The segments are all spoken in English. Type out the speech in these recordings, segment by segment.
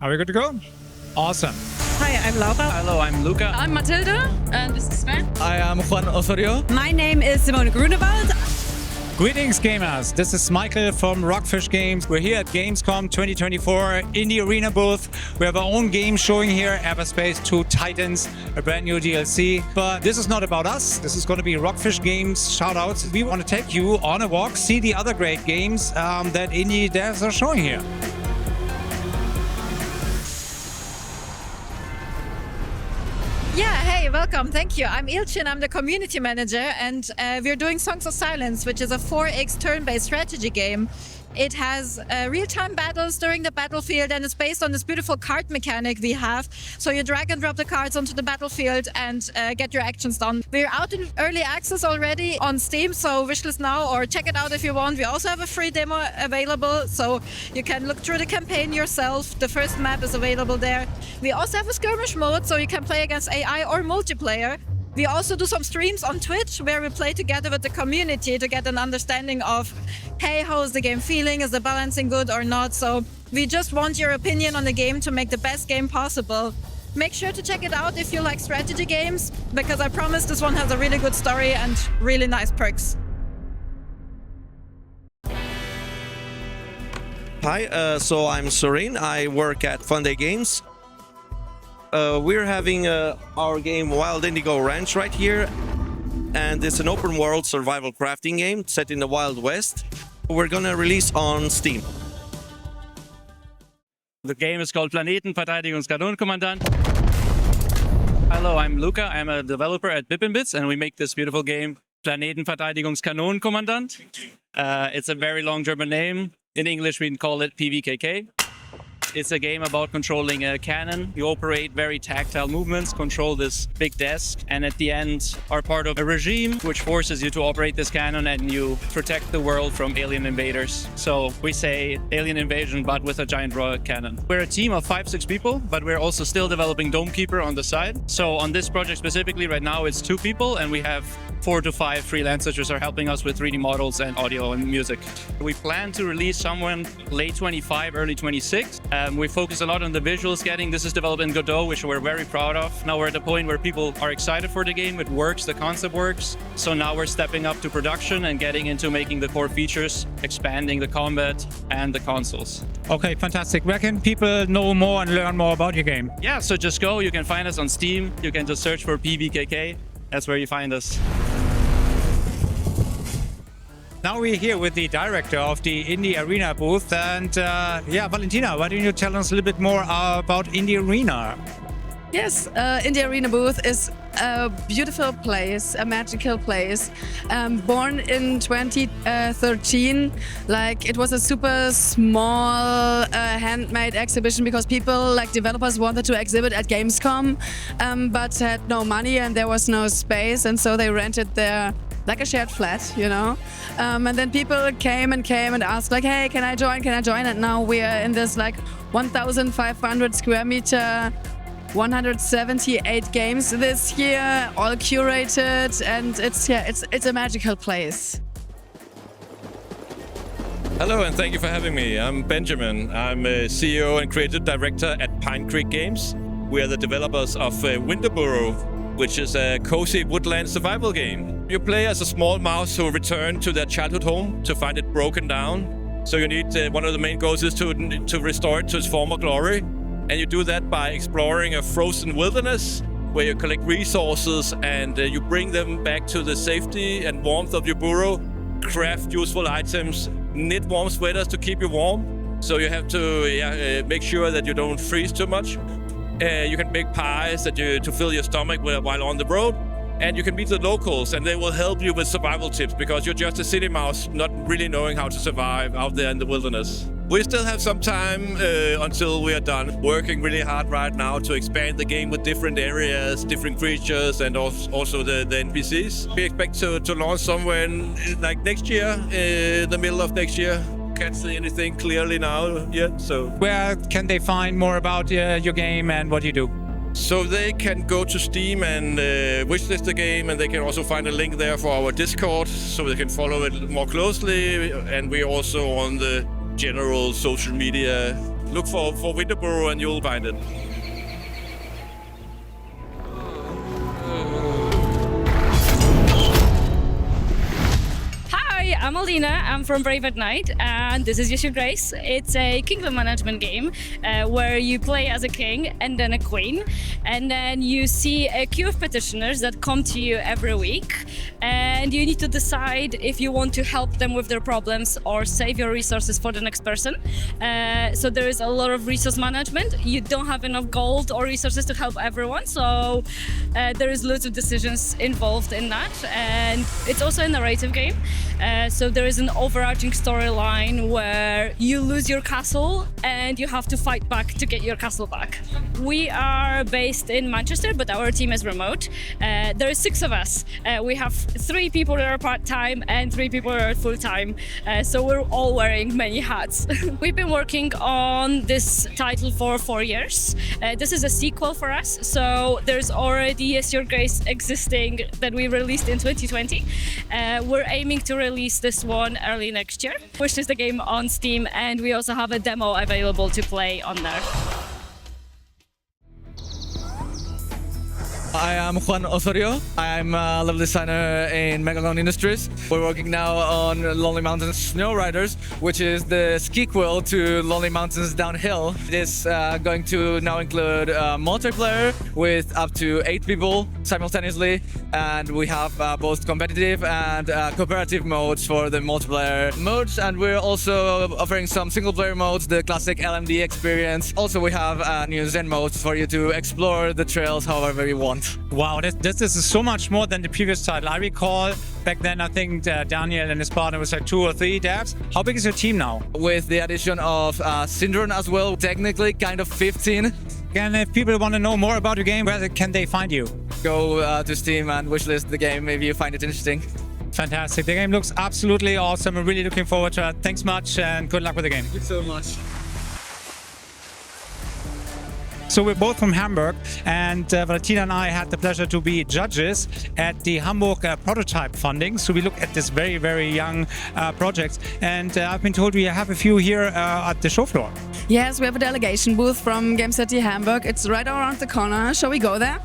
Are we good to go? Awesome. Hi, I'm Laura. Hello, I'm Luca. I'm Matilda, and this is Sven. I am Juan Osorio. My name is Simone Grunewald. Greetings, gamers. This is Michael from ROCKFISH Games. We're here at Gamescom 2024 Indie Arena Booth. We have our own game showing here, EVERSPACE 2 Titans, a brand new DLC. But this is not about us. This is going to be ROCKFISH Games Shoutouts. We want to take you on a walk, see the other great games that indie devs are showing here. Yeah, hey, welcome. Thank you. I'm Ilchin. I'm the community manager, and we're doing Songs of Silence, which is a 4X turn-based strategy game. It has real-time battles during the battlefield, and it's based on this beautiful card mechanic we have. So you drag and drop the cards onto the battlefield and get your actions done. We're out in early access already on Steam, so wishlist now or check it out if you want. We also have a free demo available, so you can look through the campaign yourself. The first map is available there. We also have a skirmish mode, so you can play against AI or multiplayer. We also do some streams on Twitch where we play together with the community to get an understanding of, hey, how is the game feeling? Is the balancing good or not? So we just want your opinion on the game to make the best game possible. Make sure to check it out if you like strategy games, because I promise this one has a really good story and really nice perks. Hi, so I'm Rein. I work at Fun Day Games. We're having our game Wild Indigo Ranch right here, and it's an open world survival crafting game set in the Wild West. We're gonna release on Steam. The game is called Planon Commandant. Hello, I'm Luca. I'm a developer at Bits, and we make this beautiful game, Kommandant. It's a very long German name. In English, we call it PVKK. It's a game about controlling a cannon. You operate very tactile movements, control this big desk, and at the end are part of a regime which forces you to operate this cannon and you protect the world from alien invaders. So we say alien invasion, but with a giant rocket cannon. We're a team of 5-6 people, but we're also still developing Dome Keeper on the side. So on this project specifically, right now it's 2 people, and we have 4 to 5 freelancers who are helping us with 3D models and audio and music. We plan to release somewhere late 25, early 26. We focus a lot on the visuals getting. This is developed in Godot, which we're very proud of. Now we're at a point where people are excited for the game. It works, the concept works. So now we're stepping up to production and getting into making the core features, expanding the combat and the consoles. Okay, fantastic. Where can people know more and learn more about your game? Yeah, so just go. You can find us on Steam. You can just search for PVKK. That's where you find us. Now we're here with the director of the Indie Arena booth, and yeah, Valentina, why don't you tell us a little bit more about Indie Arena? Yes, Indie Arena Booth is a beautiful place, a magical place. Born in 2013, like it was a super small handmade exhibition because people, like developers, wanted to exhibit at Gamescom, but had no money and there was no space, and so they rented their like a shared flat, you know. And then people came and asked like, hey, can I join? And now we are in this like 1,500 square meter, 178 games this year, all curated, and it's a magical place. Hello and thank you for having me. I'm Benjamin. I'm a CEO and creative director at Pine Creek Games. We are the developers of Winterboro, which is a cozy woodland survival game. You play as a small mouse who return to their childhood home to find it broken down. So you need, one of the main goals is to restore it to its former glory. And you do that by exploring a frozen wilderness where you collect resources and you bring them back to the safety and warmth of your burrow, craft useful items, knit warm sweaters to keep you warm. So you have to make sure that you don't freeze too much. You can make pies to fill your stomach while on the road. And you can meet the locals and they will help you with survival tips because you're just a city mouse not really knowing how to survive out there in the wilderness. We still have some time until we are done. Working really hard right now to expand the game with different areas, different creatures, and also the NPCs. We expect to launch somewhere in like next year, the middle of next year. Can't see anything clearly now yet, so. Where can they find more about your game and what you do? So they can go to Steam and wishlist the game, and they can also find a link there for our Discord so they can follow it more closely. And we're also on the general social media Look for Wibu and you'll find it. Hi, I'm Alina. I'm from Brave at Night, and this is Your Grace. It's a kingdom management game where you play as a king and then a queen, and then you see a queue of petitioners that come to you every week, and you need to decide if you want to help them with their problems or save your resources for the next person. So there is a lot of resource management. You don't have enough gold or resources to help everyone, so there is loads of decisions involved in that, and it's also a narrative game. So there is an overarching storyline where you lose your castle and you have to fight back to get your castle back. We are based in Manchester, but our team is remote. There are 6 of us. We have 3 people that are part-time and 3 people that are full-time. So we're all wearing many hats. We've been working on this title for 4 years. This is a sequel for us. So there's already Yes Your Grace existing that we released in 2020. We're aiming to release this one early next year, which is the game on Steam, and we also have a demo available to play on there. I am Juan Osorio. I'm a level designer in Megalon Industries. We're working now on Lonely Mountains Snow Riders, which is the sequel to Lonely Mountains Downhill. It is going to now include multiplayer with up to 8 people simultaneously, and we have both competitive and cooperative modes for the multiplayer modes, and we're also offering some single-player modes, the classic LMD experience. Also, we have new Zen modes for you to explore the trails however you want. Wow, this is so much more than the previous title. I recall back then, I think Daniel and his partner was like 2 or 3 devs. How big is your team now? With the addition of Syndron as well, technically kind of 15. And if people want to know more about your game, where can they find you? Go to Steam and wishlist the game if you find it interesting. Fantastic. The game looks absolutely awesome. I'm really looking forward to it. Thanks much and good luck with the game. Thank you so much. So we're both from Hamburg, and Valentina and I had the pleasure to be judges at the Hamburg prototype funding. So we look at this very, very young project, and I've been told we have a few here at the show floor. Yes, we have a delegation booth from Game City Hamburg. It's right around the corner. Shall we go there?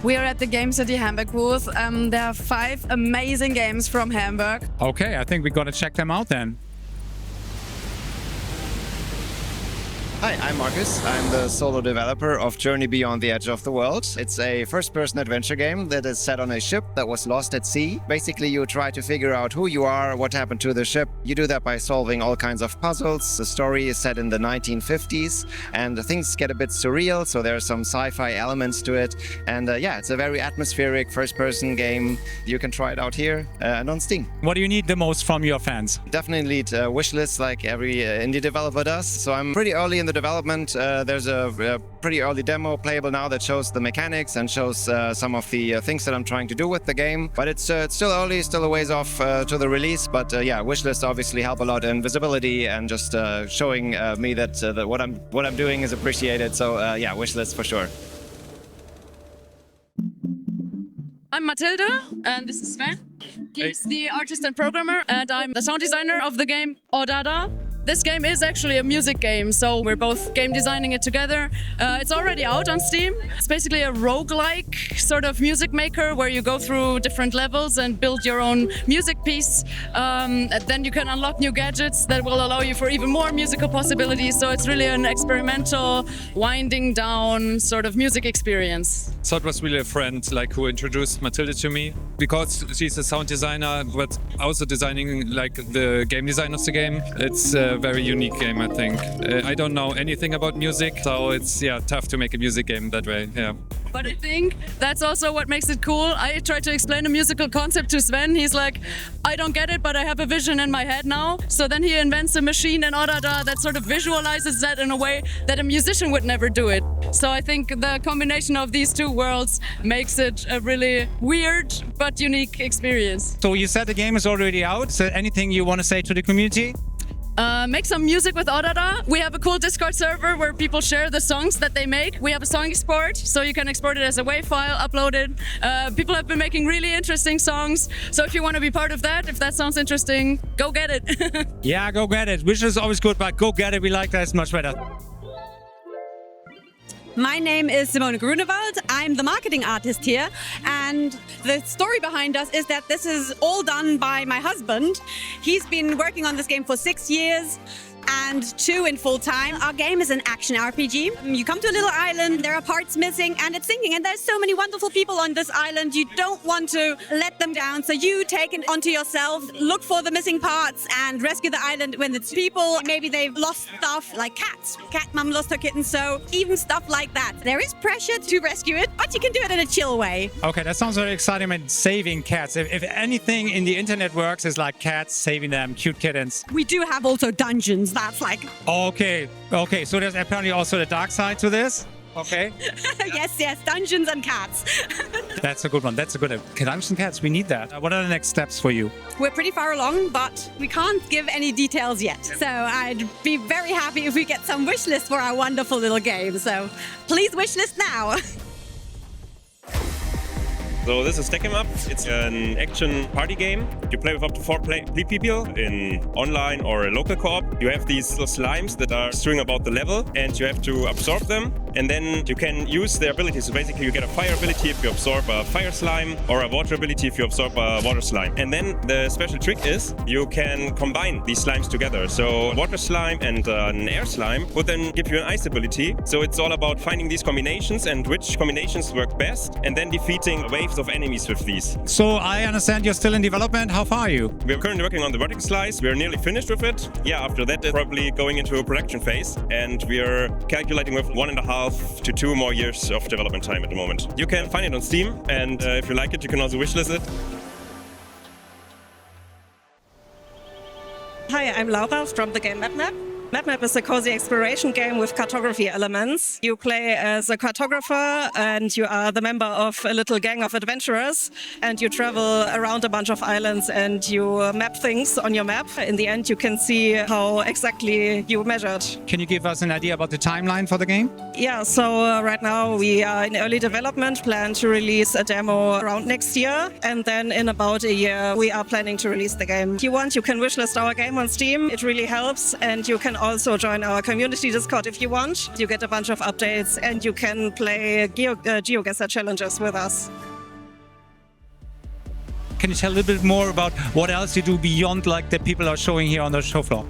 We are at the Game City Hamburg booth. There are 5 amazing games from Hamburg. Okay, I think we're gonna check them out then. Hi, I'm Marcus. I'm the solo developer of Journey Beyond the Edge of the World. It's a first-person adventure game that is set on a ship that was lost at sea. Basically, you try to figure out who you are, what happened to the ship. You do that by solving all kinds of puzzles. The story is set in the 1950s, and things get a bit surreal, so there are some sci-fi elements to it. And yeah, it's a very atmospheric first-person game. You can try it out here and on Steam. What do you need the most from your fans? Definitely wish lists like every indie developer does. So I'm pretty early in the development. There's a pretty early demo playable now that shows the mechanics and shows some of the things that I'm trying to do with the game. But it's still early, still a ways off to the release. But yeah, wishlists obviously help a lot in visibility and just showing me that, that what I'm doing is appreciated. So yeah, wishlists for sure. I'm Matilda, and this is Sven. He's the artist and programmer, and I'm the sound designer of the game Oada. This game is actually a music game, so we're both game designing it together. It's already out on Steam. It's basically a roguelike sort of music maker where you go through different levels and build your own music piece. Then you can unlock new gadgets that will allow you for even more musical possibilities. So it's really an experimental, winding down sort of music experience. So it was really a friend like who introduced Matilda to me, because she's a sound designer, but also designing like the game design of the game. It's a very unique game, I think. I don't know anything about music, so it's tough to make a music game that way. Yeah. But I think that's also what makes it cool. I tried to explain a musical concept to Sven. He's like, I don't get it, but I have a vision in my head now. So then he invents a machine in Oada that sort of visualizes that in a way that a musician would never do it. So I think the combination of these two worlds makes it a really weird but unique experience. So you said the game is already out. So anything you want to say to the community? make some music with Oada. We have a cool Discord server where people share the songs that they make. We have a song export, so you can export it as a WAV file, upload it. People have been making really interesting songs, so if you want to be part of that, if that sounds interesting, go get it. Yeah, go get it. Wish is always good, but go get it. We like that. It's much better. My name is Simone Grunewald. I'm the marketing artist here. And the story behind us is that this is all done by my husband. He's been working on this game for 6 years and 2 in full time. Our game is an action RPG. You come to a little island, there are parts missing, and it's sinking. And there's so many wonderful people on this island. You don't want to let them down. So you take it onto yourself, look for the missing parts, and rescue the island when it's people. Maybe they've lost stuff like cats. Cat mom lost her kitten, so even stuff like that. There is pressure to rescue it, but you can do it in a chill way. Okay, that sounds very exciting. And saving cats. If anything in the internet works, it's like cats, saving them, cute kittens. We do have also dungeons. That's like... Okay. So there's apparently also the dark side to this. Okay. yes, dungeons and cats. That's a good one. That's a good one. Dungeons and cats, we need that. What are the next steps for you? We're pretty far along, but we can't give any details yet. So I'd be very happy if we get some wish lists for our wonderful little game. So please wish list now. So this is Stack 'em Up. It's an action party game. You play with up to 4 people in online or a local co-op. You have these little slimes that are strewn about the level, and you have to absorb them. And then you can use their abilities. So basically you get a fire ability if you absorb a fire slime, or a water ability if you absorb a water slime. And then the special trick is you can combine these slimes together. So water slime and an air slime would then give you an ice ability. So it's all about finding these combinations and which combinations work best, and then defeating waves of enemies with these. So I understand you're still in development. How far are you? We're currently working on the vertical slice. We're nearly finished with it. Yeah, after that, it's probably going into a production phase, and we're calculating with 1.5 to 2 more years of development time at the moment. You can find it on Steam, and if you like it, you can also wishlist it. Hi, I'm Laura from the game Mapmap. Mapmap is a cozy exploration game with cartography elements. You play as a cartographer, and you are the member of a little gang of adventurers, and you travel around a bunch of islands and you map things on your map. In the end, you can see how exactly you measured. Can you give us an idea about the timeline for the game? Yeah, so right now we are in early development, plan to release a demo around next year, and then in about a year we are planning to release the game. If you want, you can wishlist our game on Steam. It really helps, and you can also join our community Discord if you want. You get a bunch of updates, and you can play GeoGuessr challenges with us. Can you tell a little bit more about what else you do beyond like the people are showing here on the show floor?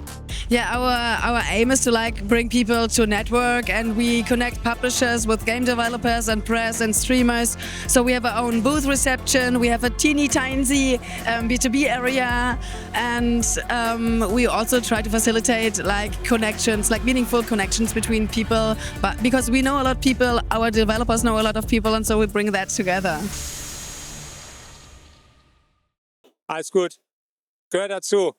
Yeah, our aim is to like bring people to network, and we connect publishers with game developers and press and streamers. So we have our own booth reception, we have a teeny tiny B2B area, and we also try to facilitate like connections, like meaningful connections between people. But because we know a lot of people, our developers know a lot of people, and so we bring that together. Alles gut. Gehört dazu.